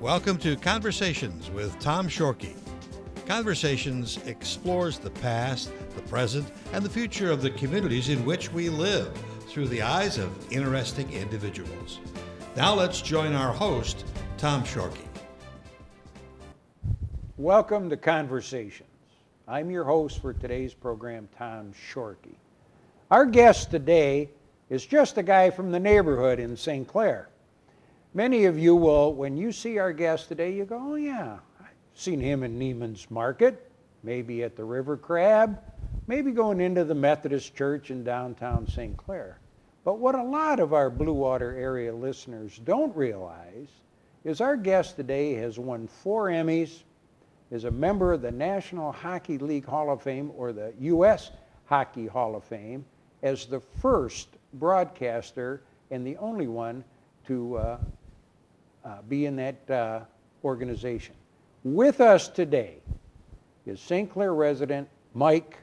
Welcome to Conversations with Tom Shorkey. Conversations explores the past, the present, and the future of the communities in which we live through the eyes of interesting individuals. Now let's join our host, Tom Shorkey. Welcome to Conversations. I'm your host for today's program, Tom Shorkey. Our guest today is just a guy from the neighborhood in St. Clair. Many of you will, when you see our guest today, you go, oh yeah, I've seen him in Neiman's Market, maybe at the River Crab, maybe going into the Methodist Church in downtown St. Clair. But what a lot of our Blue Water area listeners don't realize is our guest today has won 4 Emmys, is a member of the National Hockey League Hall of Fame or the U.S. Hockey Hall of Fame as the first broadcaster and the only one to be in that organization. With us today is St. Clair resident Mike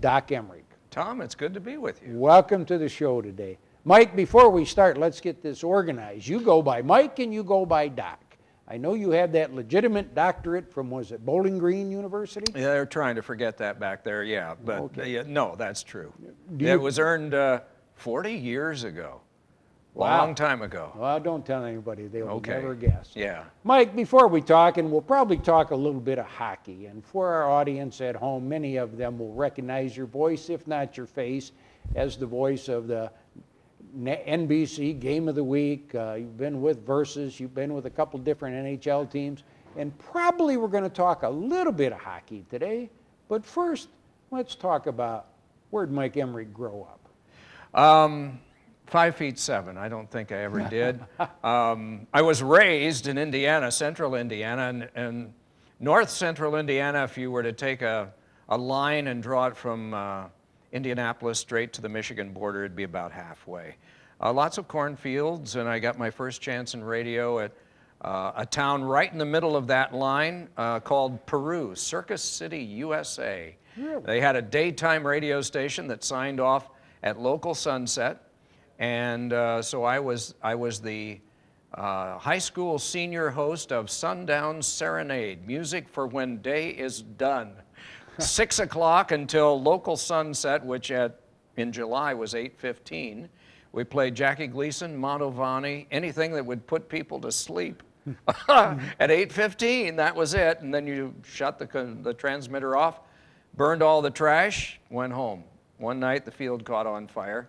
Doc Emrick. Tom, it's good to be with you. Welcome to the show today. Mike, before we start, let's get this organized. You go by Mike and you go by Doc. I know you have that legitimate doctorate from, was it Bowling Green University? Yeah, they're trying to forget that back there, yeah. But okay. No, that's true. It was earned 40 years ago. Wow. Long time ago. Well, don't tell anybody. They will Okay. never guess. Yeah. Mike, before we talk, and we'll probably talk a little bit of hockey, and for our audience at home, many of them will recognize your voice, if not your face, as the voice of the NBC Game of the Week. You've been with Versus. You've been with a couple different NHL teams. And probably we're going to talk a little bit of hockey today. But first, let's talk about where'd Mike Emery grow up? 5'7". I don't think I ever did. I was raised in Indiana, central Indiana, and north central Indiana, if you were to take a line and draw it from Indianapolis straight to the Michigan border, it'd be about halfway. Lots of cornfields, and I got my first chance in radio at a town right in the middle of that line called Peru, Circus City, USA. Really? They had a daytime radio station that signed off at local sunset. And so I was the high school senior host of Sundown Serenade, music for when day is done. 6 o'clock until local sunset, which in July was 8:15. We played Jackie Gleason, Mantovani, anything that would put people to sleep. At 8:15, that was it. And then you shut the transmitter off, burned all the trash, went home. One night the field caught on fire.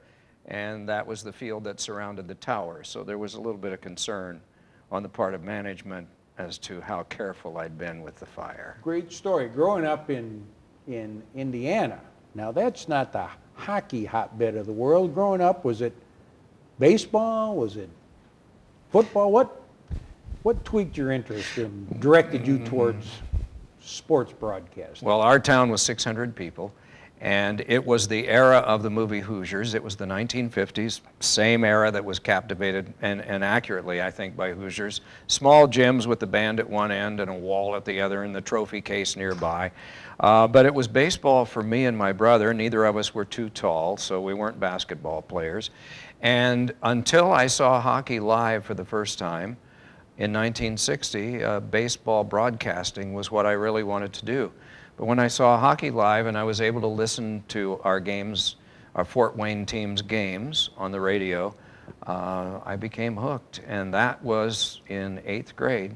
And that was the field that surrounded the tower. So there was a little bit of concern on the part of management as to how careful I'd been with the fire. Great story. Growing up in Indiana, now that's not the hockey hotbed of the world. Growing up, was it baseball? Was it football? What tweaked your interest and directed you towards sports broadcasting? Well, our town was 600 people. And it was the era of the movie Hoosiers. It was the 1950s, same era that was captivated and accurately, I think, by Hoosiers. Small gyms with the band at one end and a wall at the other and the trophy case nearby. But it was baseball for me and my brother. Neither of us were too tall, so we weren't basketball players. And until I saw hockey live for the first time in 1960, baseball broadcasting was what I really wanted to do. But when I saw hockey live and I was able to listen to our games, our Fort Wayne team's games on the radio, I became hooked. And that was in 8th grade.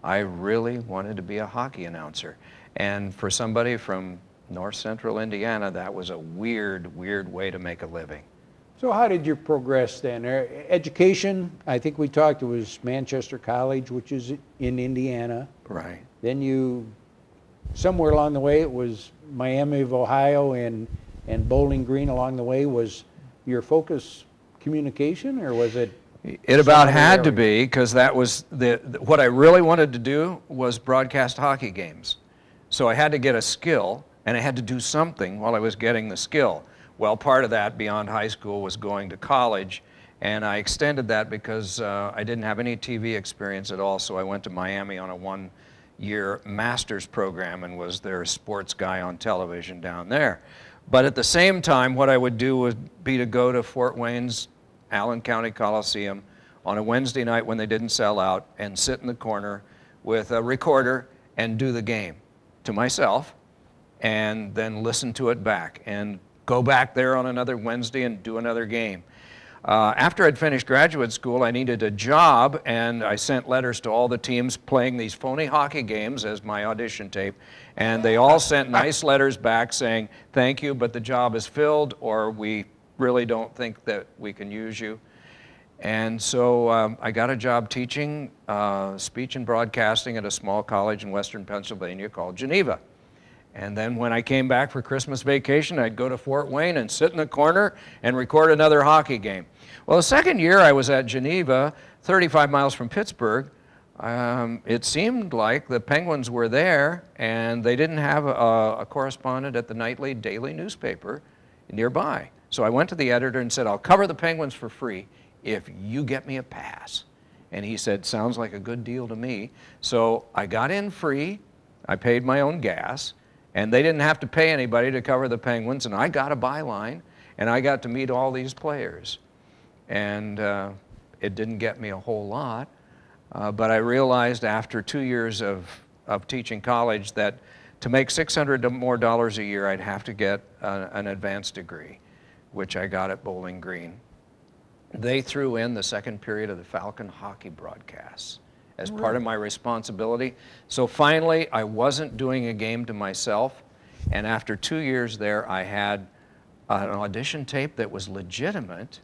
I really wanted to be a hockey announcer. And for somebody from north central Indiana, that was a weird way to make a living. So how did you progress then? Education, I think we talked, it was Manchester College, which is in Indiana. Right. Then you... somewhere along the way, it was Miami of Ohio and Bowling Green along the way. Was your focus communication, or was it? It about had to be, because that was what I really wanted to do was broadcast hockey games. So I had to get a skill, and I had to do something while I was getting the skill. Well, part of that beyond high school was going to college, and I extended that because I didn't have any TV experience at all, so I went to Miami on a one-year master's program and was their sports guy on television down there. But at the same time, what I would do would be to go to Fort Wayne's Allen County Coliseum on a Wednesday night when they didn't sell out and sit in the corner with a recorder and do the game to myself, and then listen to it back, and go back there on another Wednesday and do another game. After I'd finished graduate school, I needed a job, and I sent letters to all the teams playing these phony hockey games as my audition tape, and they all sent nice letters back saying, thank you, but the job is filled, or we really don't think that we can use you. And so I got a job teaching speech and broadcasting at a small college in western Pennsylvania called Geneva. And then when I came back for Christmas vacation, I'd go to Fort Wayne and sit in the corner and record another hockey game. Well, the second year I was at Geneva, 35 miles from Pittsburgh, it seemed like the Penguins were there, and they didn't have a correspondent at the nightly daily newspaper nearby. So I went to the editor and said, I'll cover the Penguins for free if you get me a pass. And he said, sounds like a good deal to me. So I got in free, I paid my own gas, and they didn't have to pay anybody to cover the Penguins, and I got a byline, and I got to meet all these players. And it didn't get me a whole lot, but I realized after 2 years of teaching college that to make $600 more a year, I'd have to get an advanced degree, which I got at Bowling Green. They threw in the second period of the Falcon hockey broadcasts as part of my responsibility. So finally, I wasn't doing a game to myself, and after 2 years there, I had an audition tape that was legitimate,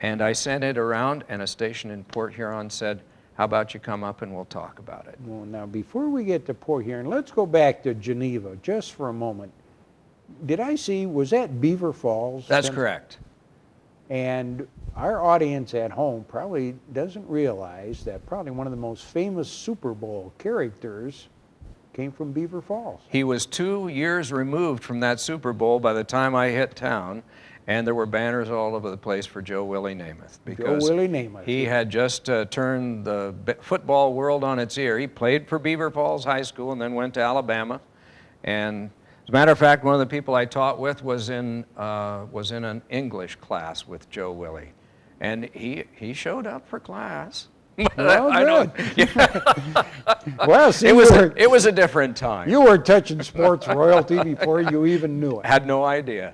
and I sent it around, and a station in Port Huron said, how about you come up and we'll talk about it. Well, now, before we get to Port Huron, let's go back to Geneva just for a moment. Did I see, was that Beaver Falls? That's correct. And our audience at home probably doesn't realize that probably one of the most famous Super Bowl characters came from Beaver Falls. He was 2 years removed from that Super Bowl by the time I hit town, and there were banners all over the place for Joe Willie Namath, because he had just turned the football world on its ear. He played for Beaver Falls High School and then went to Alabama. And as a matter of fact, one of the people I taught with was in an English class with Joe Willie. And he showed up for class. Well, good. Well, see, it was a different time. You were touching sports royalty before you even knew it. Had no idea.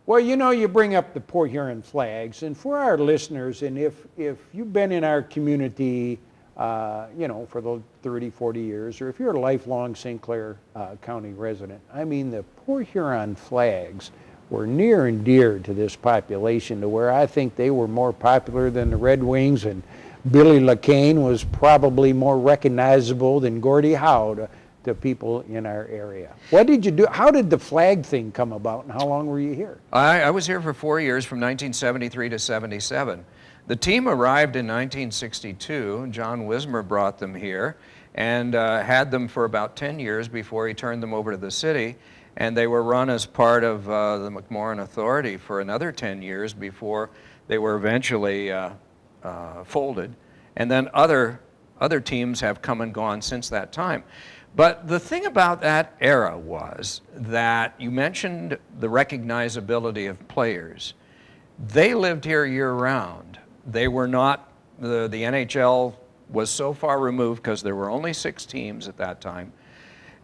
Well, you know, you bring up the Port Huron flags, and for our listeners, and if you've been in our community, you know, for the 30, 40 years, or if you're a lifelong St. Clair County resident, I mean, the Port Huron flags were near and dear to this population, to where I think they were more popular than the Red Wings, and Billy LaCane was probably more recognizable than Gordie Howe to people in our area. What did you do? How did the flag thing come about, and how long were you here? I was here for 4 years, from 1973 to 77. The team arrived in 1962. John Wismer brought them here and had them for about 10 years before he turned them over to the city. And they were run as part of the McMorran Authority for another 10 years before they were eventually folded. And then other teams have come and gone since that time. But the thing about that era was that you mentioned the recognizability of players. They lived here year-round. They were not, the NHL was so far removed because there were only 6 teams at that time.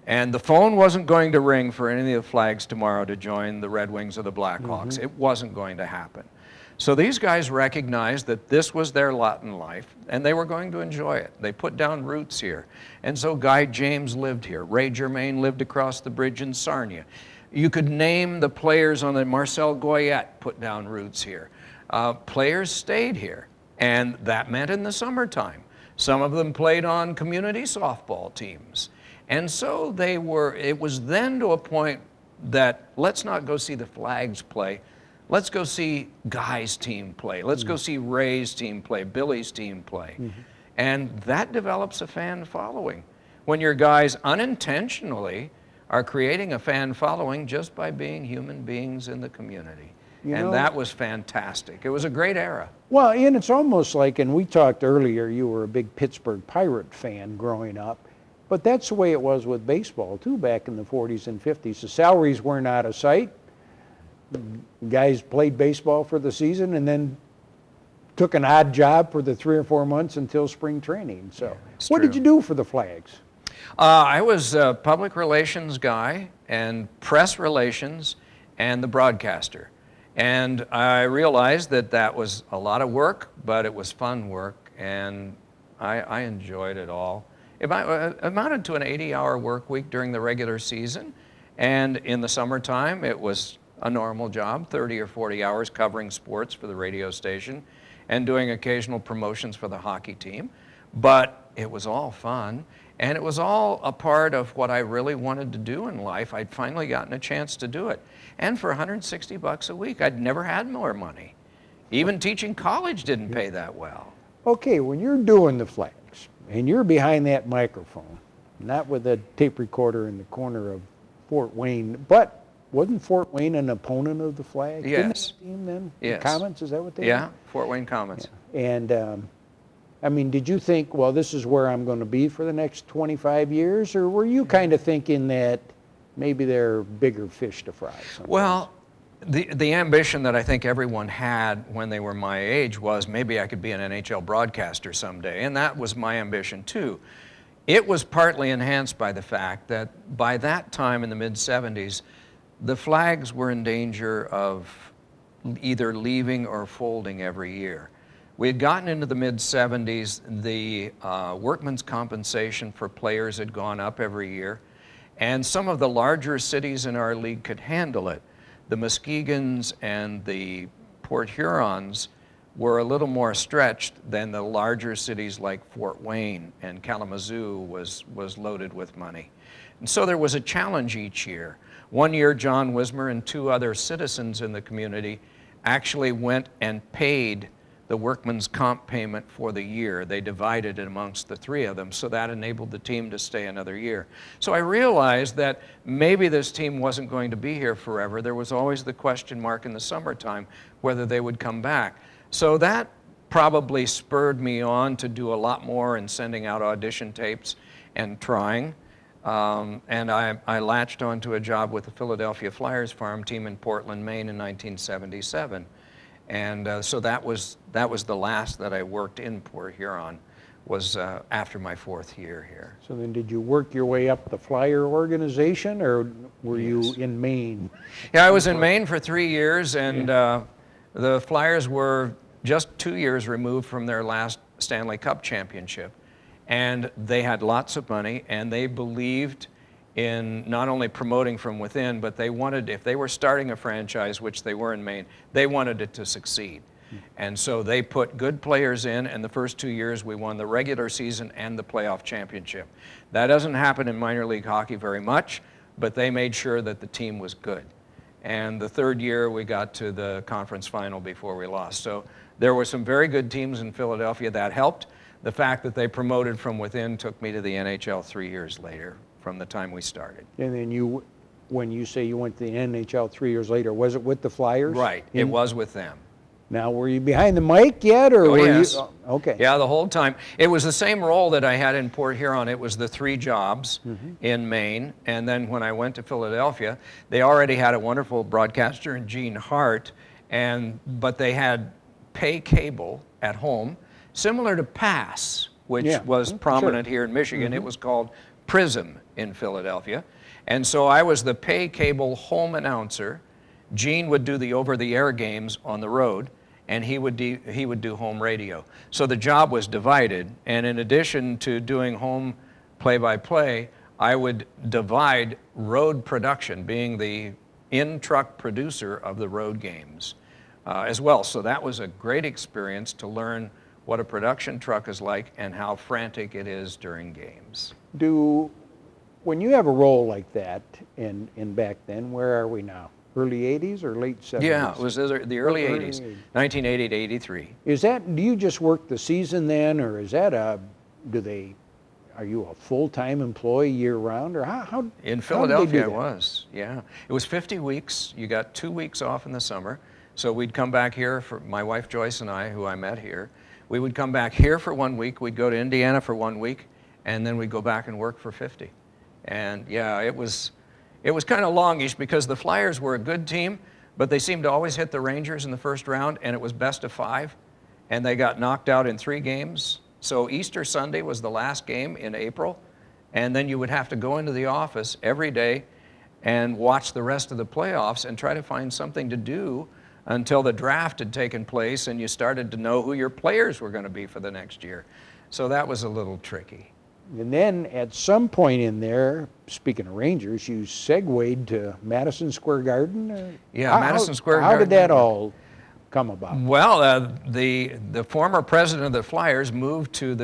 And the phone wasn't going to ring for any of the flags tomorrow to join the Red Wings or the Blackhawks. It wasn't going to happen. So these guys recognized that this was their lot in life, and they were going to enjoy it. They put down roots here. And so Guy James lived here. Ray Germain lived across the bridge in Sarnia. You could name the players on the Marcel Goyette put down roots here. Players stayed here, and that meant in the summertime. Some of them played on community softball teams. And so it was then to a point that let's not go see the Flags play. Let's go see Guy's team play. Let's go see Ray's team play, Billy's team play. And that develops a fan following. When your guys unintentionally are creating a fan following just by being human beings in the community. And that was fantastic. It was a great era. Well, and it's almost like, and we talked earlier, you were a big Pittsburgh Pirate fan growing up, but that's the way it was with baseball too back in the 40s and 50s. The salaries weren't out of sight. Guys played baseball for the season, and then took an odd job for the 3 or 4 months until spring training. So, it's what did true. you do for the Flags? I was a public relations guy and press relations and the broadcaster. And I realized that that was a lot of work, but it was fun work, and I enjoyed it all. It amounted to an 80-hour work week during the regular season, and in the summertime it was a normal job, 30 or 40 hours covering sports for the radio station and doing occasional promotions for the hockey team. But it was all fun, and it was all a part of what I really wanted to do in life. I'd finally gotten a chance to do it. And for $160 a week, I'd never had more money. Even teaching college didn't pay that well. Okay, when you're doing the Flags and you're behind that microphone, not with a tape recorder in the corner of Fort Wayne, but wasn't Fort Wayne an opponent of the Flag? Yes. Didn't that team then? Yes. The Comets, is that what they Yeah, were? Fort Wayne Comets. Yeah. And I mean, did you think, well, this is where I'm going to be for the next 25 years? Or were you kind of thinking that maybe there are bigger fish to fry sometimes? Well, the ambition that I think everyone had when they were my age was maybe I could be an NHL broadcaster someday, and that was my ambition too. It was partly enhanced by the fact that by that time in the mid-70s, the Flags were in danger of either leaving or folding every year. We had gotten into the mid-70s, the workman's compensation for players had gone up every year, and some of the larger cities in our league could handle it. The Muskegons and the Port Hurons were a little more stretched than the larger cities like Fort Wayne, and Kalamazoo was loaded with money. And so there was a challenge each year. One year, John Wismer and 2 other citizens in the community actually went and paid the workman's comp payment for the year. They divided it amongst the 3 of them, so that enabled the team to stay another year. So I realized that maybe this team wasn't going to be here forever. There was always the question mark in the summertime whether they would come back. So that probably spurred me on to do a lot more in sending out audition tapes and trying. And I latched onto a job with the Philadelphia Flyers farm team in Portland, Maine in 1977. And so that was the last that I worked in Port Huron, was after my 4th year here. So then did you work your way up the Flyer organization, or were you in Maine? Yeah, I was in Maine for 3 years, and the Flyers were just 2 years removed from their last Stanley Cup championship. And they had lots of money, and they believed in not only promoting from within, but they wanted, if they were starting a franchise, which they were in Maine, they wanted it to succeed. And so they put good players in, and the first 2 years we won the regular season and the playoff championship. That doesn't happen in minor league hockey very much, but they made sure that the team was good. And the 3rd year we got to the conference final before we lost. So there were some very good teams in Philadelphia that helped. The fact that they promoted from within took me to the NHL 3 years later from the time we started. And then when you say you went to the NHL 3 years later, was it with the Flyers? Right, it was with them. Now, were you behind the mic yet, or were yes. you? Okay. Yeah, the whole time. It was the same role that I had in Port Huron. It was the 3 jobs in Maine. And then when I went to Philadelphia, they already had a wonderful broadcaster in Gene Hart, but they had pay cable at home, similar to Pass, which was prominent here in Michigan. It was called Prism in Philadelphia. And so I was the pay cable home announcer. Gene would do the over-the-air games on the road, and he would do home radio. So the job was divided, and in addition to doing home play-by-play, I would divide road production, being the in-truck producer of the road games as well. So that was a great experience to learn what a production truck is like and how frantic it is during games. When you have a role like that, in back then, where are we now? Early 80s or late 70s? Yeah, it was the early 80s, 1980 to 83. Do you just work the season then, or is that are you a full-time employee year-round, or how? In Philadelphia, it was, yeah. It was 50 weeks. You got 2 weeks off in the summer. So we'd come back here, for my wife Joyce and I, who I met here. We would come back here for 1 week. We'd go to Indiana for 1 week, and then we'd go back and work for 50. And yeah, it was kind of longish because the Flyers were a good team, but they seemed to always hit the Rangers in the first round, and it was best of 5. and they got knocked out in 3 games. So Easter Sunday was the last game in April, and then you would have to go into the office every day and watch the rest of the playoffs and try to find something to do until the draft had taken place and you started to know who your players were going to be for the next year. So that was a little tricky. And then at some point in there, speaking of Rangers, you segued to Madison Square Garden? Yeah, Madison Square Garden. How did that all come about? Well, the former president of the Flyers moved to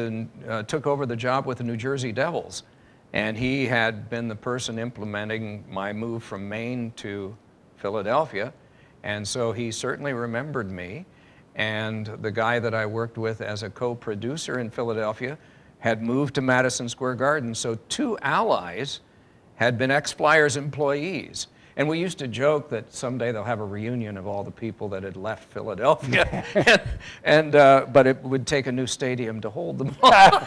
took over the job with the New Jersey Devils. And he had been the person implementing my move from Maine to Philadelphia. And so he certainly remembered me. And the guy that I worked with as a co-producer in Philadelphia had moved to Madison Square Garden. So 2 allies had been ex-Flyers employees. And we used to joke that someday they'll have a reunion of all the people that had left Philadelphia. But it would take a new stadium to hold them all.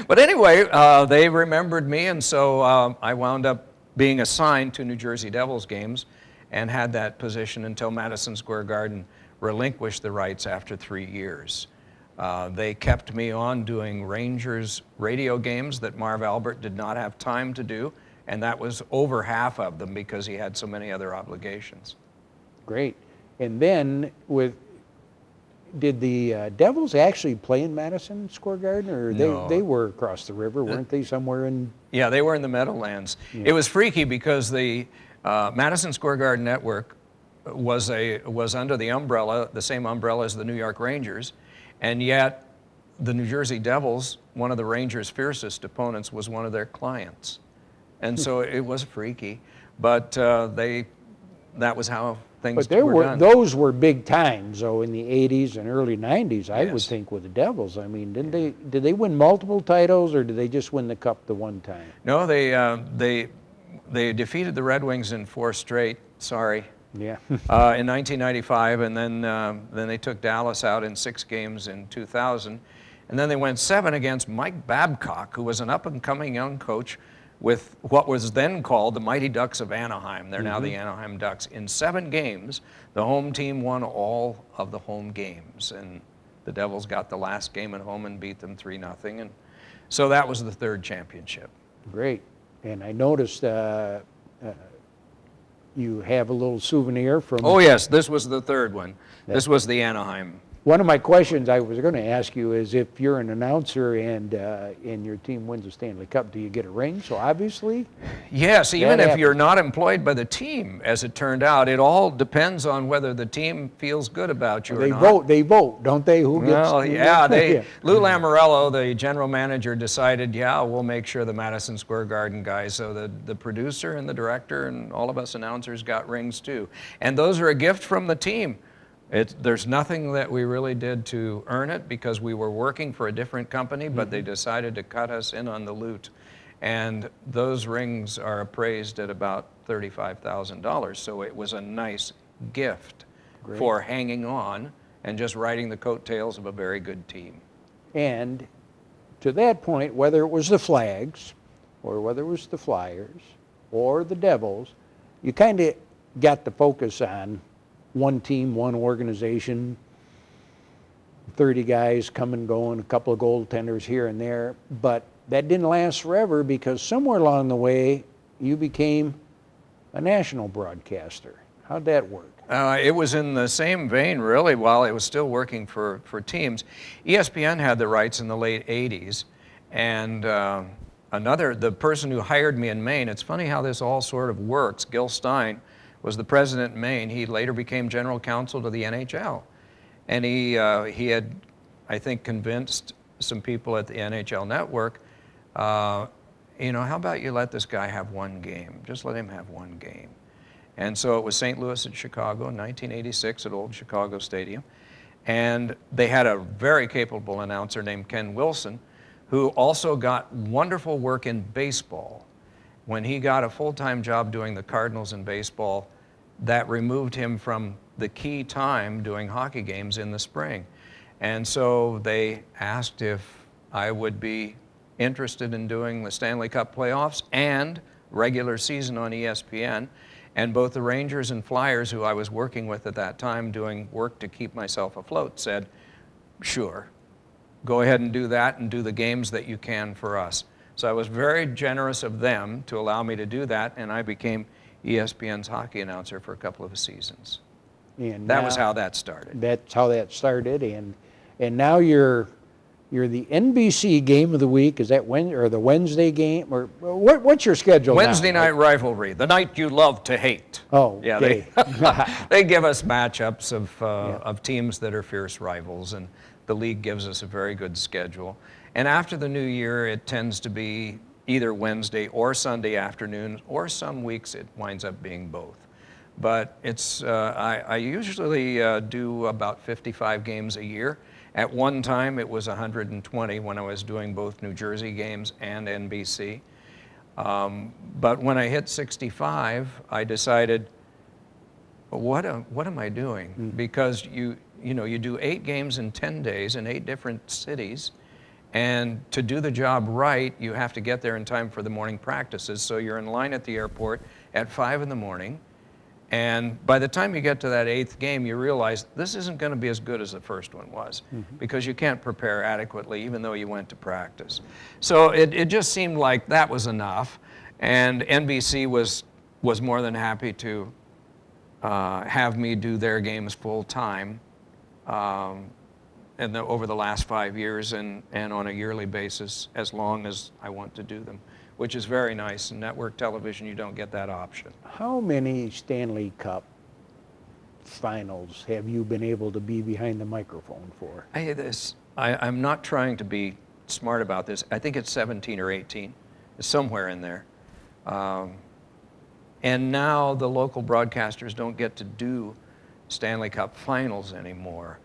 But anyway, they remembered me, and so I wound up being assigned to New Jersey Devils games and had that position until Madison Square Garden relinquished the rights after 3 years. They kept me on doing Rangers radio games that Marv Albert did not have time to do, and that was over half of them because he had so many other obligations. Great. And then did the Devils actually play in Madison Square Garden, or No. they were across the river, weren't they, somewhere in? Yeah, they were in the Meadowlands. Yeah. It was freaky because the Madison Square Garden network was under the umbrella, the same umbrella as the New York Rangers, and yet the New Jersey Devils, one of the Rangers' fiercest opponents, was one of their clients. And so it was freaky, but that was how things were done. Those were big times, though, in the 80s and early 90s, I Yes. would think, with the Devils. I mean, did they win multiple titles, or did they just win the Cup the one time? No, they defeated the Red Wings in 4 straight, sorry, Yeah. in 1995, and then they took Dallas out in 6 games in 2000. And then they went 7 against Mike Babcock, who was an up-and-coming young coach with what was then called the Mighty Ducks of Anaheim. They're now the Anaheim Ducks. In 7 games, the home team won all of the home games, and the Devils got the last game at home and beat them 3-0. And so that was the 3rd championship. Great. And I noticed you have a little souvenir from... Oh, yes, this was the 3rd one. This was the Anaheim. One of my questions I was going to ask you is, if you're an announcer and your team wins the Stanley Cup, do you get a ring? So obviously... Yes, even if you're not employed by the team, as it turned out, it all depends on whether the team feels good about you or not. They vote, don't they? Who gets... Well, yeah, Lou Lamoriello, the general manager, decided, yeah, we'll make sure the Madison Square Garden guys, so the producer and the director and all of us announcers got rings too. And those are a gift from the team. There's nothing that we really did to earn it, because we were working for a different company, but they decided to cut us in on the loot. And those rings are appraised at about $35,000. So it was a nice gift for hanging on and just riding the coattails of a very good team. And to that point, whether it was the Flags, or whether it was the Flyers, or the Devils, you kind of got the focus on one team, one organization, 30 guys come and go, and a couple of goaltenders here and there. But that didn't last forever, because somewhere along the way, you became a national broadcaster. How'd that work? It was in the same vein, really, while it was still working for teams. ESPN had the rights in the late 80s, and the person who hired me in Maine, it's funny how this all sort of works, Gil Stein, was the president in Maine. He later became general counsel to the NHL. And he had, I think, convinced some people at the NHL network, how about you let this guy have 1 game? Just let him have 1 game. And so it was St. Louis and Chicago in 1986 at Old Chicago Stadium. And they had a very capable announcer named Ken Wilson, who also got wonderful work in baseball. When he got a full-time job doing the Cardinals in baseball, that removed him from the key time doing hockey games in the spring. And so they asked if I would be interested in doing the Stanley Cup playoffs and regular season on ESPN. And both the Rangers and Flyers, who I was working with at that time doing work to keep myself afloat, said, sure, go ahead and do that and do the games that you can for us. So I was very generous of them to allow me to do that, and I became ESPN's hockey announcer for a couple of seasons. And that was how that started. That's how that started, and now you're the NBC Game of the Week. Is that the Wednesday game, or what's your schedule Wednesday now? night rivalry, the night you love to hate. Oh, yeah, okay. they give us matchups of teams that are fierce rivals, and the league gives us a very good schedule. And after the new year, it tends to be either Wednesday or Sunday afternoons, or some weeks it winds up being both. But it's I usually do about 55 games a year. At one time, it was 120 when I was doing both New Jersey games and NBC. But when I hit 65, I decided, what am I doing? Because you do 8 games in 10 days in 8 different cities, and to do the job right, you have to get there in time for the morning practices. So you're in line at the airport at 5 in the morning, and by the time you get to that 8th game, you realize this isn't going to be as good as the first one was, because you can't prepare adequately even though you went to practice. So it just seemed like that was enough, and NBC was more than happy to have me do their games full time over the last 5 years and on a yearly basis as long as I want to do them, which is very nice. In network television, you don't get that option. How many Stanley Cup finals have you been able to be behind the microphone for? I'm not trying to be smart about this. I think it's 17 or 18. It's somewhere in there. And now the local broadcasters don't get to do Stanley Cup finals anymore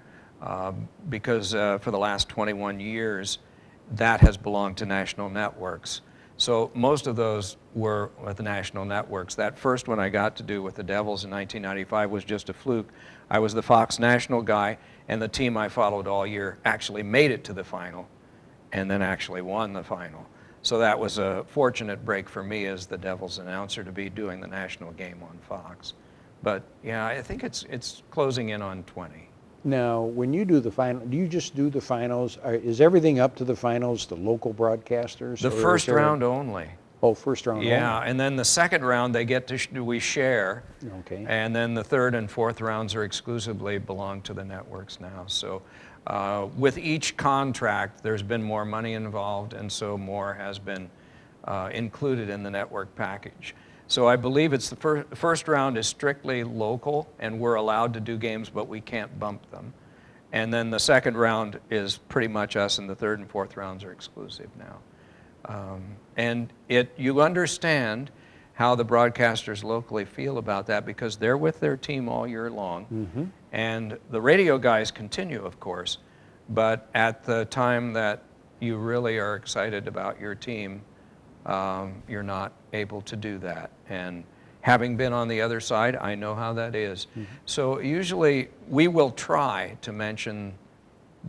because for the last 21 years, that has belonged to national networks. So most of those were with the national networks. That first one I got to do with the Devils in 1995 was just a fluke. I was the Fox national guy, and the team I followed all year actually made it to the final and then actually won the final. So that was a fortunate break for me as the Devils announcer to be doing the national game on Fox. But yeah, I think it's closing in on 20. Now, when you do the final, do you just do the finals? Is everything up to the finals, the local broadcasters? The first round only. Oh, first round only. Yeah, and then the second round we share. Okay. And then the third and fourth rounds are exclusively belong to the networks now. So with each contract, there's been more money involved, and so more has been included in the network package. So I believe it's the first round is strictly local, and we're allowed to do games, but we can't bump them. And then the second round is pretty much us, and the third and fourth rounds are exclusive now. And you understand how the broadcasters locally feel about that, because they're with their team all year long. And the radio guys continue, of course, but at the time that you really are excited about your team, you're not able to do that. And having been on the other side, I know how that is. So usually we will try to mention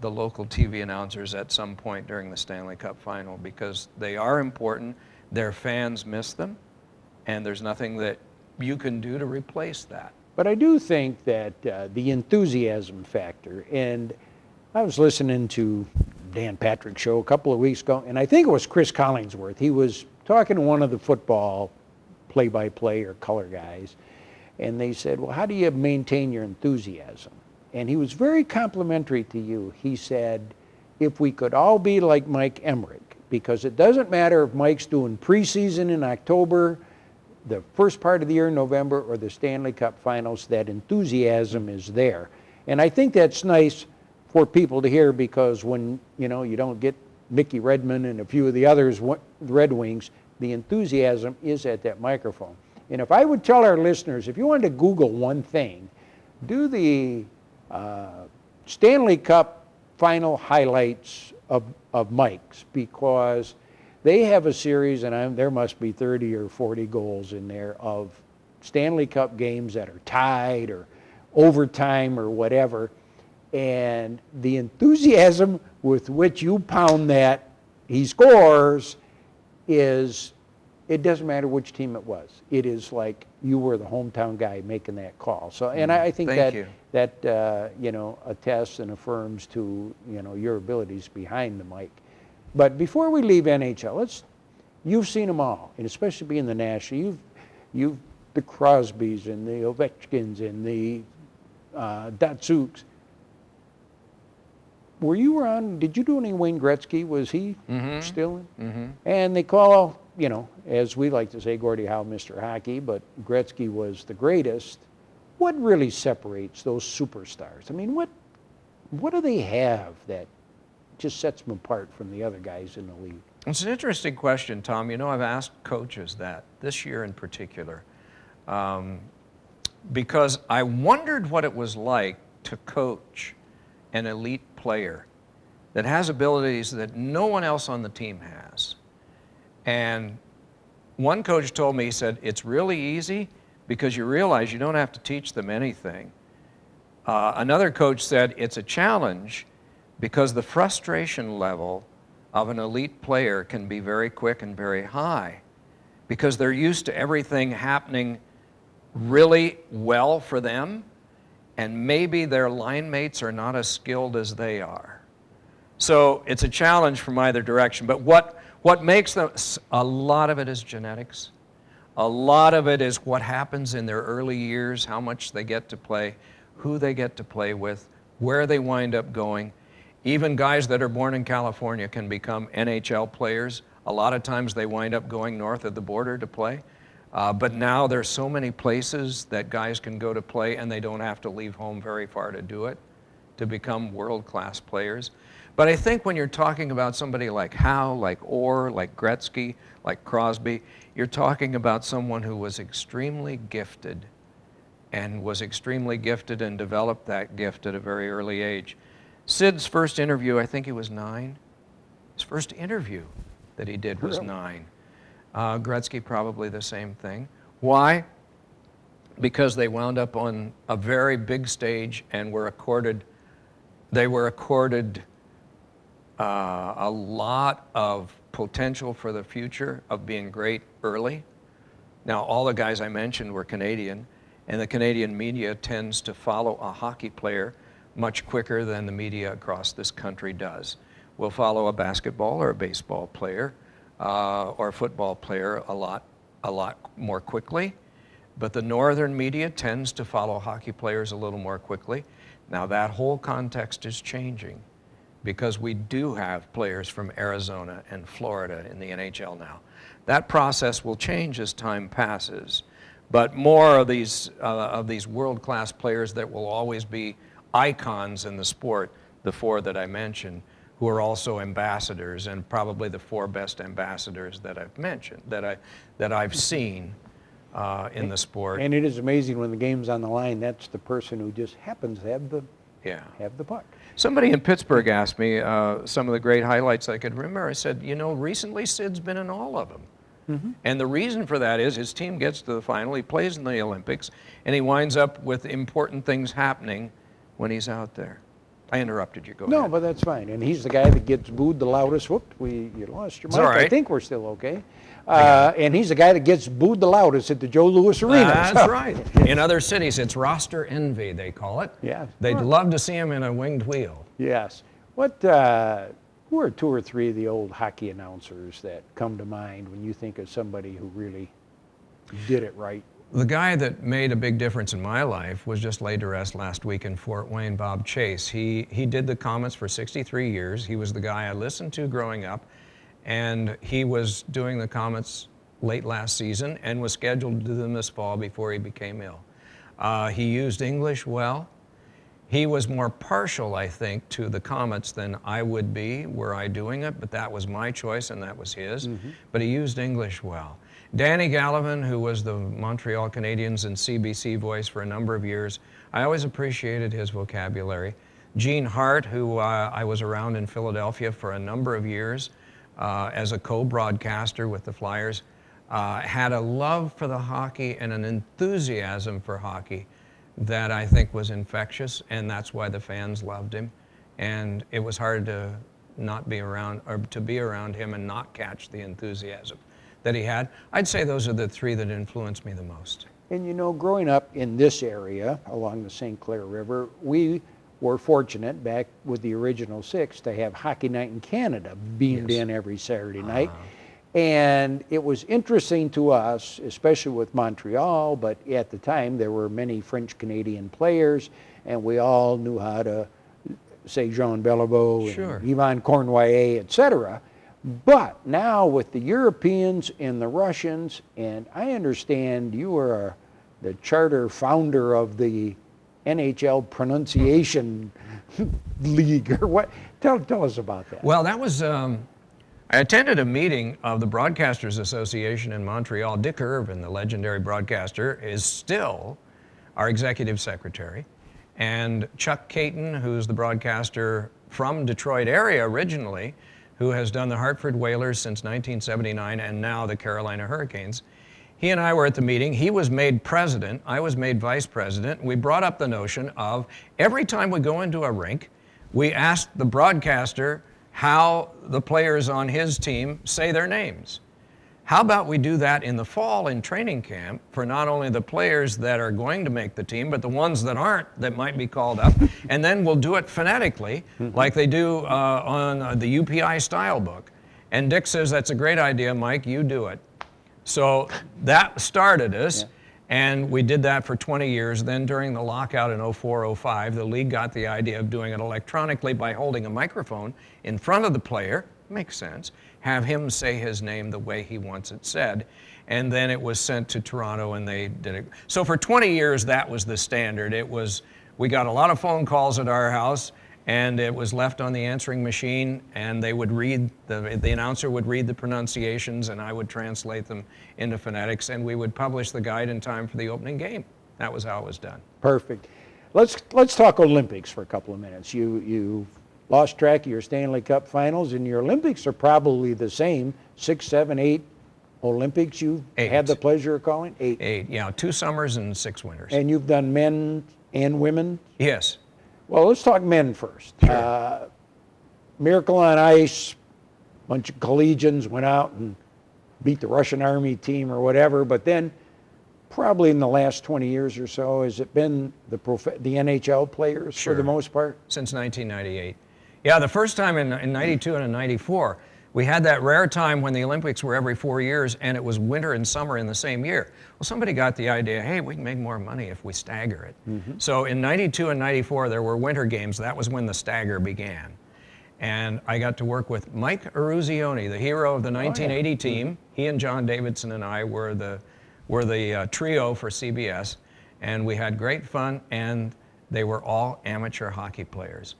the local TV announcers at some point during the Stanley Cup final, because they are important, their fans miss them, and there's nothing that you can do to replace that. But I do think that the enthusiasm factor, and I was listening to Dan Patrick's show a couple of weeks ago, and I think it was Chris Collingsworth. He was talking to one of the football play-by-play or color guys, and they said, well, how do you maintain your enthusiasm? And he was very complimentary to you. He said, if we could all be like Mike Emrick, because it doesn't matter if Mike's doing preseason in October, the first part of the year in November, or the Stanley Cup finals, that enthusiasm is there. And I think that's nice for people to hear, because when you don't get Mickey Redmond and a few of the others, Red Wings, the enthusiasm is at that microphone. And if I would tell our listeners, if you wanted to Google one thing, do the Stanley Cup final highlights of Mike's, because they have a series, and there must be 30 or 40 goals in there of Stanley Cup games that are tied or overtime or whatever. And the enthusiasm with which you pound that he scores it doesn't matter which team it was. It is like you were the hometown guy making that call. So, and I think Thank you. that you know, attests and affirms to, you know, your abilities behind the mic. But before we leave NHL, you've seen them all, and especially being the National, you've the Crosbys and the Ovechkins and the Datsuks. Were you around? Did you do any Wayne Gretzky? Was he still in? Mm-hmm. And they call, you know, as we like to say, Gordie Howe, Mr. Hockey, but Gretzky was the greatest. What really separates those superstars? I mean, what do they have that just sets them apart from the other guys in the league? It's an interesting question, Tom. You know, I've asked coaches that this year in particular, because I wondered what it was like to coach an elite player that has abilities that no one else on the team has. And one coach told me, he said, it's really easy because you realize you don't have to teach them anything. Another coach said it's a challenge because the frustration level of an elite player can be very quick and very high because they're used to everything happening really well for them, and maybe their line mates are not as skilled as they are. So it's a challenge from either direction. But what makes them, a lot of it is genetics. A lot of it is what happens in their early years, how much they get to play, who they get to play with, where they wind up going. Even guys that are born in California can become NHL players. A lot of times they wind up going north of the border to play. But now there's so many places that guys can go to play, and they don't have to leave home very far to do it, to become world-class players. But I think when you're talking about somebody like Howe, like Orr, like Gretzky, like Crosby, you're talking about someone who was extremely gifted and developed that gift at a very early age. Sid's first interview, I think he was 9. His first interview that he did was 9. Gretzky probably the same thing. Why? Because they wound up on a very big stage and were accorded a lot of potential for the future of being great early. Now, all the guys I mentioned were Canadian, and the Canadian media tends to follow a hockey player much quicker than the media across this country does. We'll follow a basketball or a baseball player or a football player a lot more quickly, but the northern media tends to follow hockey players a little more quickly. Now that whole context is changing because we do have players from Arizona and Florida in the NHL now. That process will change as time passes, but more of these world-class players that will always be icons in the sport, the 4 that I mentioned, who are also ambassadors, and probably the 4 best ambassadors that I've mentioned, that I've seen in the sport. And it is amazing when the game's on the line, that's the person who just happens to have the puck. Somebody in Pittsburgh asked me some of the great highlights I could remember. I said, you know, recently Sid's been in all of them. Mm-hmm. And the reason for that is his team gets to the final, he plays in the Olympics, and he winds up with important things happening when he's out there. I interrupted you. Go ahead. No, but that's fine. And he's the guy that gets booed the loudest. Whoop, you lost your mic. Right. I think we're still okay. And he's the guy that gets booed the loudest at the Joe Louis Arena. That's right. In other cities, it's roster envy, they call it. Yeah. They'd love to see him in a winged wheel. Yes. Who are 2 or 3 of the old hockey announcers that come to mind when you think of somebody who really did it right? The guy that made a big difference in my life was just laid to rest last week in Fort Wayne, Bob Chase. He did the comments for 63 years. He was the guy I listened to growing up, and he was doing the comments late last season and was scheduled to do them this fall before he became ill. He used English well. He was more partial, I think, to the comments than I would be were I doing it, but that was my choice and that was his. Mm-hmm. But he used English well. Danny Gallivan, who was the Montreal Canadiens and CBC voice for a number of years, I always appreciated his vocabulary. Gene Hart, who I was around in Philadelphia for a number of years as a co-broadcaster with the Flyers, had a love for the hockey and an enthusiasm for hockey that I think was infectious, and that's why the fans loved him. And it was hard to not be around, or to be around him and not catch the enthusiasm that he had. I'd say those are the 3 that influenced me the most. And you know, growing up in this area along the St. Clair River, we were fortunate back with the original six to have Hockey Night in Canada beamed in every Saturday night. And it was interesting to us, especially with Montreal, but at the time there were many French-Canadian players, and we all knew how to say Jean Beliveau, and Yvan Cournoyer, etc. But now with the Europeans and the Russians, and I understand you are the charter founder of the NHL Pronunciation League, or what? Tell us about that. Well, that was, I attended a meeting of the Broadcasters Association in Montreal. Dick Irvin, the legendary broadcaster, is still our executive secretary. And Chuck Caton, who's the broadcaster from Detroit area originally, who has done the Hartford Whalers since 1979 and now the Carolina Hurricanes. He and I were at the meeting. He was made president. I was made vice president. We brought up the notion of every time we go into a rink, we ask the broadcaster how the players on his team say their names. How about we do that in the fall in training camp for not only the players that are going to make the team, but the ones that aren't, that might be called up, and then we'll do it phonetically like they do on the UPI style book. And Dick says, that's a great idea, Mike, you do it. So that started us, and we did that for 20 years. Then during the lockout in 04-05, the league got the idea of doing it electronically by holding a microphone in front of the player, makes sense, have him say his name the way he wants it said, and then it was sent to Toronto and they did it. So for 20 years, that was the standard. We got a lot of phone calls at our house, and it was left on the answering machine, and they would read, the announcer would read the pronunciations, and I would translate them into phonetics, and we would publish the guide in time for the opening game. That was how it was done. Perfect. Let's talk Olympics for a couple of minutes. You lost track of your Stanley Cup finals, and your Olympics are probably the same, 6, 7, 8 Olympics you've had the pleasure of calling? 8. 8, yeah, 2 summers and 6 winters. And you've done men and women? Yes. Well, let's talk men first. Sure. Miracle on Ice, a bunch of collegians went out and beat the Russian Army team or whatever, but then probably in the last 20 years or so, has it been the NHL players for the most part? Since 1998. Yeah, the first time in 92 and in 94, we had that rare time when the Olympics were every 4 years and it was winter and summer in the same year. Well, somebody got the idea, hey, we can make more money if we stagger it. So in 92 and 94, there were winter games. That was when the stagger began. And I got to work with Mike Eruzione, the hero of the 1980 team. He and John Davidson and I were the trio for CBS, and we had great fun, and they were all amateur hockey players.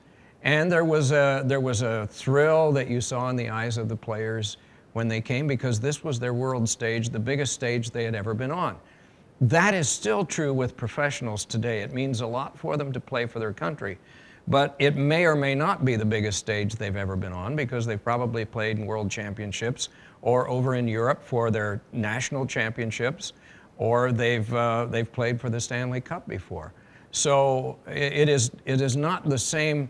And there was a thrill that you saw in the eyes of the players when they came, because this was their world stage, the biggest stage they had ever been on. That is still true with professionals today. It means a lot for them to play for their country, but it may or may not be the biggest stage they've ever been on, because they've probably played in world championships or over in Europe for their national championships, or they've played for the Stanley Cup before. So it is not the same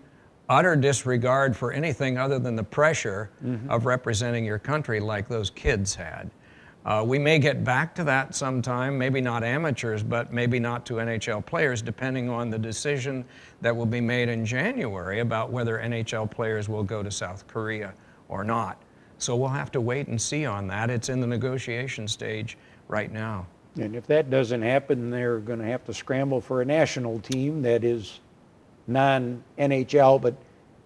utter disregard for anything other than the pressure of representing your country like those kids had. We may get back to that sometime, maybe not amateurs, but maybe not to NHL players, depending on the decision that will be made in January about whether NHL players will go to South Korea or not. So we'll have to wait and see on that. It's in the negotiation stage right now. And if that doesn't happen, they're going to have to scramble for a national team that is non-NHL, but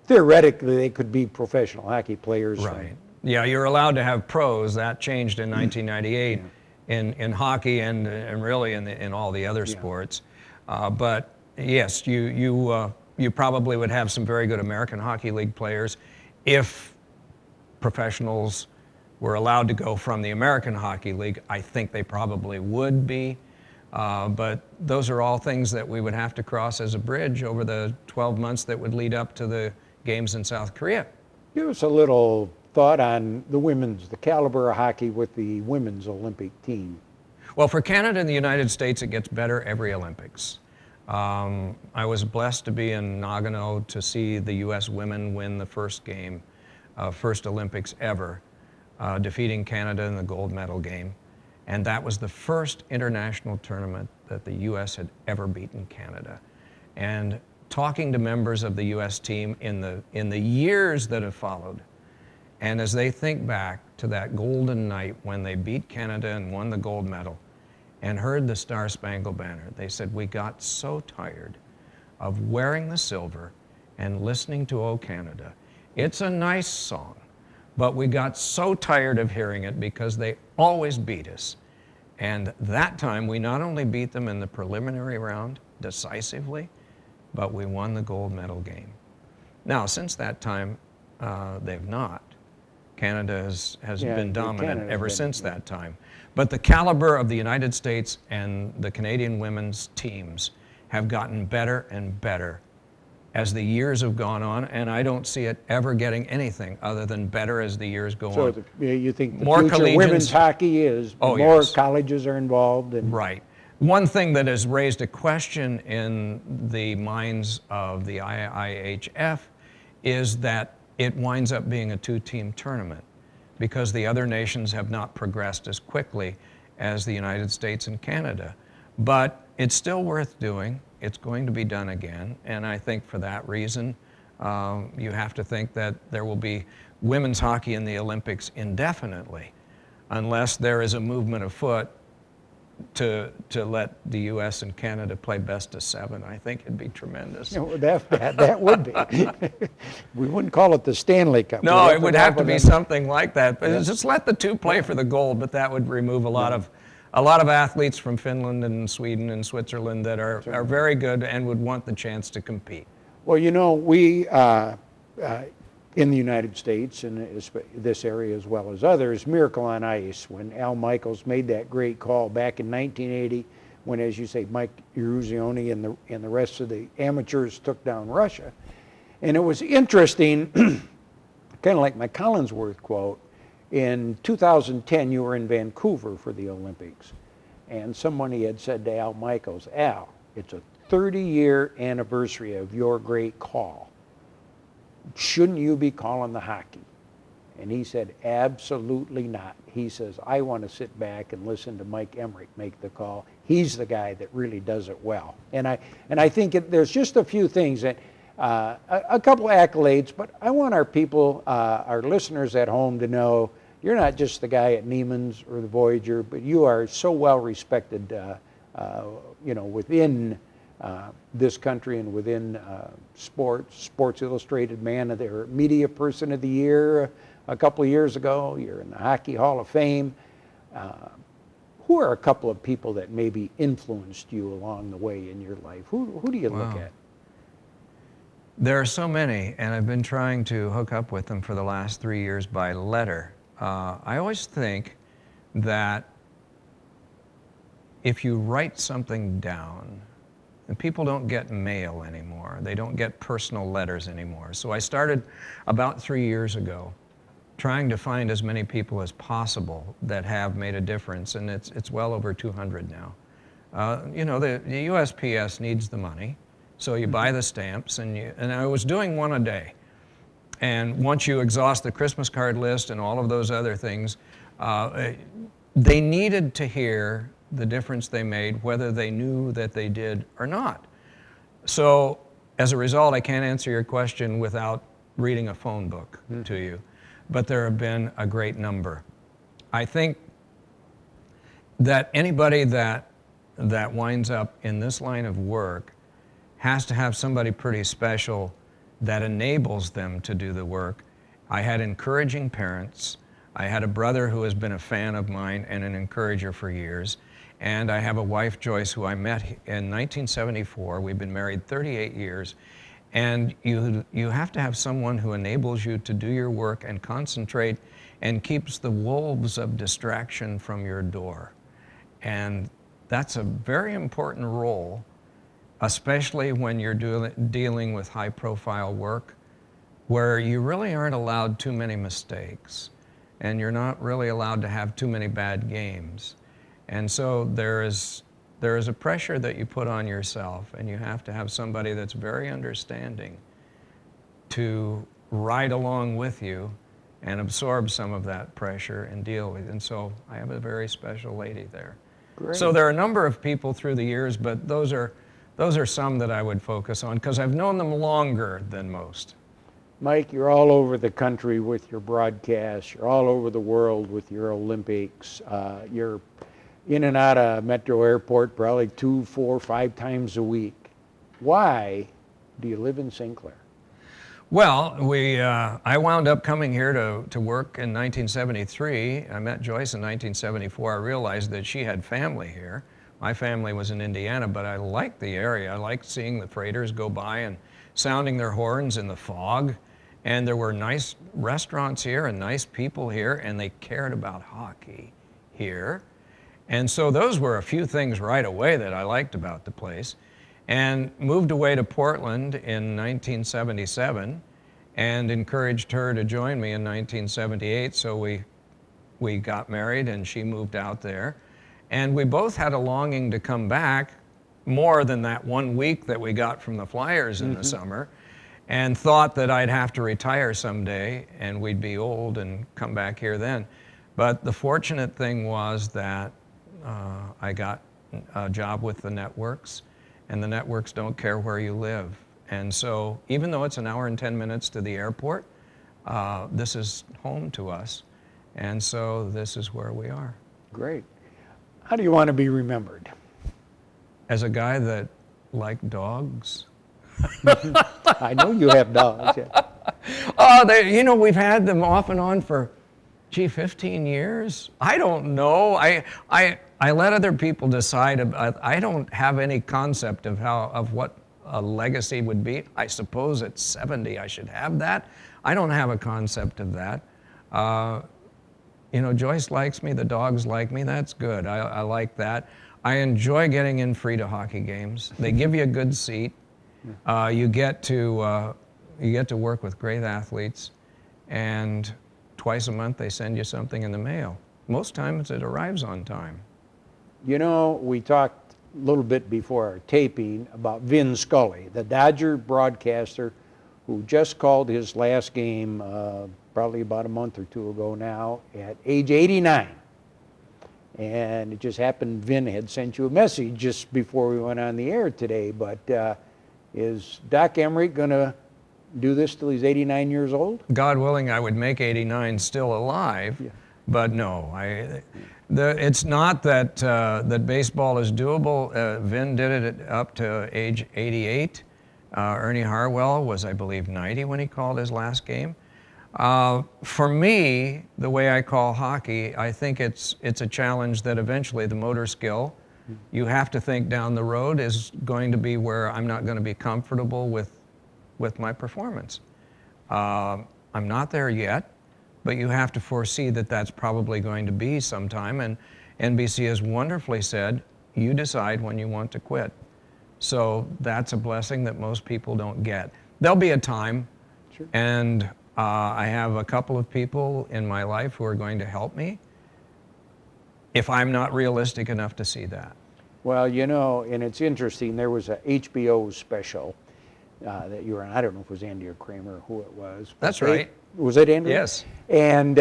theoretically they could be professional hockey players. Right. Yeah, you're allowed to have pros. That changed in 1998 in hockey and really in all the other sports. But yes, you probably would have some very good American Hockey League players if professionals were allowed to go from the American Hockey League. I think they probably would be. But those are all things that we would have to cross as a bridge over the 12 months that would lead up to the games in South Korea. Give us a little thought on the caliber of hockey with the women's Olympic team. Well, for Canada and the United States, it gets better every Olympics. I was blessed to be in Nagano to see the U.S. women win the first Olympics ever, defeating Canada in the gold medal game. And that was the first international tournament that the U.S. had ever beaten Canada. And talking to members of the U.S. team in the years that have followed, and as they think back to that golden night when they beat Canada and won the gold medal and heard the Star-Spangled Banner, they said, we got so tired of wearing the silver and listening to O Canada. It's a nice song, but we got so tired of hearing it because they always beat us. And that time, we not only beat them in the preliminary round decisively, but we won the gold medal game. Now, since that time, they've not. Canada has been dominant ever since that time. But the caliber of the United States and the Canadian women's teams have gotten better and better as the years have gone on, and I don't see it ever getting anything other than better as the years go on. So you think the more future of women's hockey is more yes. colleges are involved? And right. One thing that has raised a question in the minds of the IIHF is that it winds up being a two-team tournament because the other nations have not progressed as quickly as the United States and Canada. But it's still worth doing. It's going to be done again, and I think for that reason, you have to think that there will be women's hockey in the Olympics indefinitely, unless there is a movement afoot to let the U.S. and Canada play best of 7. I think it'd be tremendous. You know, that would be. We wouldn't call it the Stanley Cup. No, it would have to be something like that. But just let the two play for the gold, but that would remove a lot of athletes from Finland and Sweden and Switzerland that are very good and would want the chance to compete. Well, you know, we in the United States and this area as well as others, miracle on ice. When Al Michaels made that great call back in 1980, when, as you say, Mike Eruzione and the rest of the amateurs took down Russia, and it was interesting, kind of like my Collinsworth quote. In 2010, you were in Vancouver for the Olympics, and somebody had said to Al Michaels, Al, it's a 30-year anniversary of your great call. Shouldn't you be calling the hockey? And he said, absolutely not. He says, I want to sit back and listen to Mike Emrick make the call. He's the guy that really does it well. And I think there's just a few things that, a couple of accolades, but I want our people, our listeners at home to know you're not just the guy at Neiman's or the Voyager, but you are so well respected, you know, within this country and within Sports Illustrated Man of their Media Person of the Year a couple of years ago. You're in the Hockey Hall of Fame. Who are a couple of people that maybe influenced you along the way in your life? Who do you look at? There are so many, and I've been trying to hook up with them for the last 3 years by letter. I always think that if you write something down, and people don't get mail anymore, they don't get personal letters anymore. So I started about 3 years ago trying to find as many people as possible that have made a difference, and it's well over 200 now. You know, the USPS needs the money. So you buy the stamps, and I was doing one a day. And once you exhaust the Christmas card list and all of those other things, they needed to hear the difference they made, whether they knew that they did or not. So as a result, I can't answer your question without reading a phone book to you. But there have been a great number. I think that anybody that winds up in this line of work has to have somebody pretty special that enables them to do the work. I had encouraging parents. I had a brother who has been a fan of mine and an encourager for years. And I have a wife, Joyce, who I met in 1974. We've been married 38 years. And you have to have someone who enables you to do your work and concentrate and keeps the wolves of distraction from your door. And that's a very important role, especially when you're dealing with high-profile work, where you really aren't allowed too many mistakes, and you're not really allowed to have too many bad games. And so there is a pressure that you put on yourself, and you have to have somebody that's very understanding to ride along with you and absorb some of that pressure and deal with it. And so I have a very special lady there. Great. So there are a number of people through the years, but those are some that I would focus on because I've known them longer than most. Mike, you're all over the country with your broadcasts. You're all over the world with your Olympics. You're in and out of Metro Airport probably 2, 4, 5 times a week. Why do you live in St. Clair? Well, I wound up coming here to work in 1973. I met Joyce in 1974. I realized that she had family here. My family was in Indiana, but I liked the area. I liked seeing the freighters go by and sounding their horns in the fog. And there were nice restaurants here and nice people here, and they cared about hockey here. And so those were a few things right away that I liked about the place. And moved away to Portland in 1977 and encouraged her to join me in 1978. So we got married and she moved out there. And we both had a longing to come back more than that 1 week that we got from the Flyers in the summer, and thought that I'd have to retire someday and we'd be old and come back here then. But the fortunate thing was that I got a job with the networks, and the networks don't care where you live. And so even though it's an hour and 10 minutes to the airport, this is home to us. And so this is where we are. Great. How do you want to be remembered? As a guy that liked dogs. I know you have dogs. Yeah. Oh, we've had them off and on for, 15 years? I don't know. I let other people decide. I don't have any concept of what a legacy would be. I suppose at 70 I should have that. I don't have a concept of that. Joyce likes me, the dogs like me, that's good. I like that. I enjoy getting in free to hockey games. They give you a good seat. You get to work with great athletes, and twice a month they send you something in the mail. Most times it arrives on time. We talked a little bit before our taping about Vin Scully, the Dodger broadcaster who just called his last game probably about a month or two ago now at age 89. And it just happened Vin had sent you a message just before we went on the air today. But is Doc Emrick going to do this till he's 89 years old? God willing, I would make 89 still alive. Yeah. But no, it's not that baseball is doable. Vin did it up to age 88. Ernie Harwell was, I believe, 90 when he called his last game. For me, the way I call hockey, I think it's a challenge that eventually the motor skill, you have to think down the road, is going to be where I'm not going to be comfortable with my performance. I'm not there yet, but you have to foresee that that's probably going to be sometime. And NBC has wonderfully said, you decide when you want to quit. So that's a blessing that most people don't get. There'll be a time, sure. And I have a couple of people in my life who are going to help me if I'm not realistic enough to see that. Well, and it's interesting, there was a HBO special that you were on. I don't know if it was Andy or Kramer, who it was. That's right. Was it Andy? Yes. And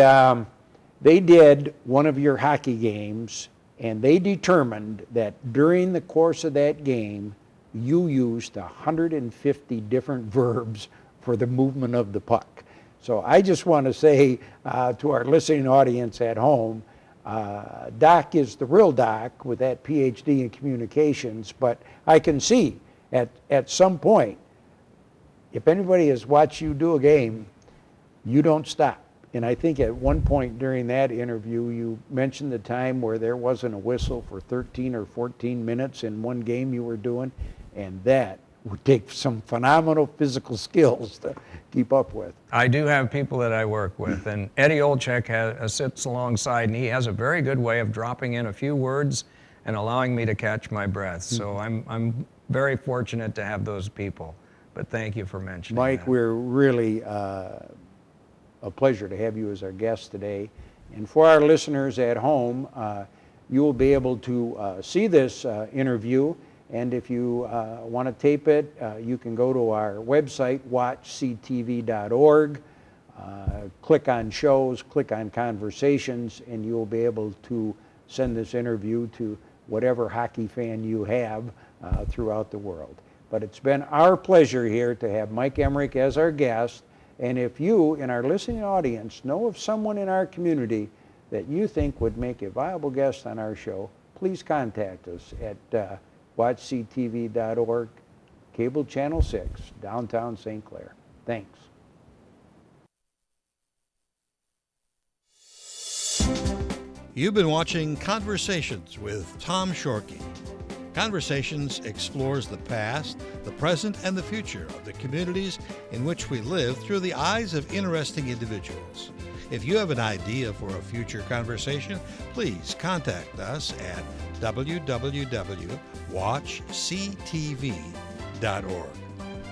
they did one of your hockey games, and they determined that during the course of that game, you used 150 different verbs for the movement of the puck. So I just want to say to our listening audience at home, Doc is the real Doc with that PhD in communications, but I can see at some point, if anybody has watched you do a game, you don't stop. And I think at one point during that interview, you mentioned the time where there wasn't a whistle for 13 or 14 minutes in one game you were doing, and that would take some phenomenal physical skills to keep up with. I do have people that I work with, and Eddie Olczyk sits alongside, and he has a very good way of dropping in a few words and allowing me to catch my breath. So I'm very fortunate to have those people. But thank you for mentioning Mike, that. we're really a pleasure to have you as our guest today. And for our listeners at home, you will be able to see this interview. And if you want to tape it, you can go to our website, watchctv.org. Click on shows, click on conversations, and you'll be able to send this interview to whatever hockey fan you have throughout the world. But it's been our pleasure here to have Mike Emrick as our guest. And if you, in our listening audience, know of someone in our community that you think would make a viable guest on our show, please contact us at watchctv.org, Cable Channel 6, downtown St. Clair. Thanks. You've been watching Conversations with Tom Shorkey. Conversations explores the past, the present, and the future of the communities in which we live through the eyes of interesting individuals. If you have an idea for a future conversation, please contact us at www.watchctv.org.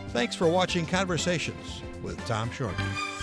Thanks for watching Conversations with Tom Shorkey.